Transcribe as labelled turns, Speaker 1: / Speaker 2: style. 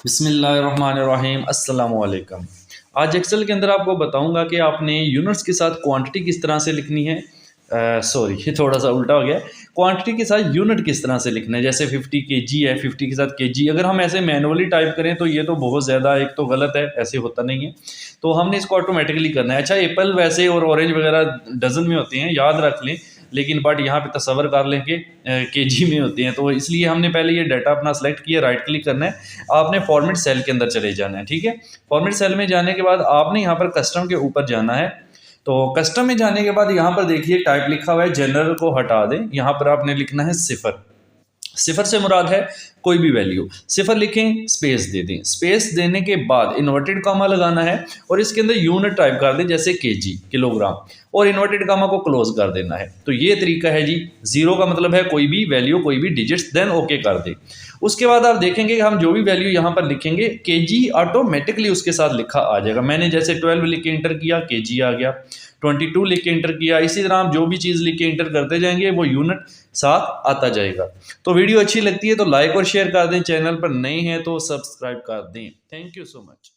Speaker 1: बिस्मिल्लाहिर्रहमानिर्रहीम अस्सलाम वालेकुम। आज एक्सेल के अंदर आपको बताऊंगा कि आपने यूनिट्स के साथ क्वांटिटी किस तरह से लिखनी है। सॉरी ये थोड़ा सा उल्टा हो गया। क्वांटिटी के साथ यूनिट किस तरह से लिखना है, जैसे 50 केजी है, 50 के साथ केजी। अगर हम ऐसे मैनुअली टाइप करें तो ये तो बहुत ज़्यादा एक तो गलत है, ऐसे होता नहीं है। तो हमने इसको ऑटोमेटिकली करना है। अच्छा, एप्पल वैसे और ऑरेंज वगैरह डजन में होते हैं, याद रख लें, लेकिन बट यहाँ पे तसव्वुर कर लें कि केजी में होते हैं। तो इसलिए हमने पहले ये डाटा अपना सेलेक्ट किया, राइट क्लिक करना है, आपने फॉर्मेट सेल के अंदर चले जाना है। ठीक है, फॉर्मेट सेल में जाने के बाद आपने यहाँ पर कस्टम के ऊपर जाना है। तो कस्टम में जाने के बाद यहाँ पर देखिए टाइप लिखा हुआ है, जनरल को हटा दें। यहाँ पर आपने लिखना है सिफर। सिफर से मुराद है कोई भी वैल्यू। सिफर लिखें, स्पेस दे दें। स्पेस देने के बाद इन्वर्टेड कामा लगाना है और इसके अंदर यूनिट टाइप कर दें, जैसे केजी, किलोग्राम, और इन्वर्टेड कामा को क्लोज कर देना है। तो ये तरीका है जी। जीरो का मतलब है कोई भी वैल्यू, कोई भी डिजिट्स, देन ओके कर दें। उसके बाद आप देखेंगे कि हम जो भी वैल्यू यहाँ पर लिखेंगे, केजी ऑटोमेटिकली उसके साथ लिखा आ जाएगा। मैंने जैसे 12 लिख के इंटर किया, केजी आ गया। 22 लिख के इंटर किया। इसी तरह आप जो भी चीज़ लिख के इंटर करते जाएंगे वो यूनिट साथ आता जाएगा। तो वीडियो अच्छी लगती है तो लाइक और शेयर कर दें, चैनल पर नए हैं तो सब्सक्राइब कर दें। Thank you so much.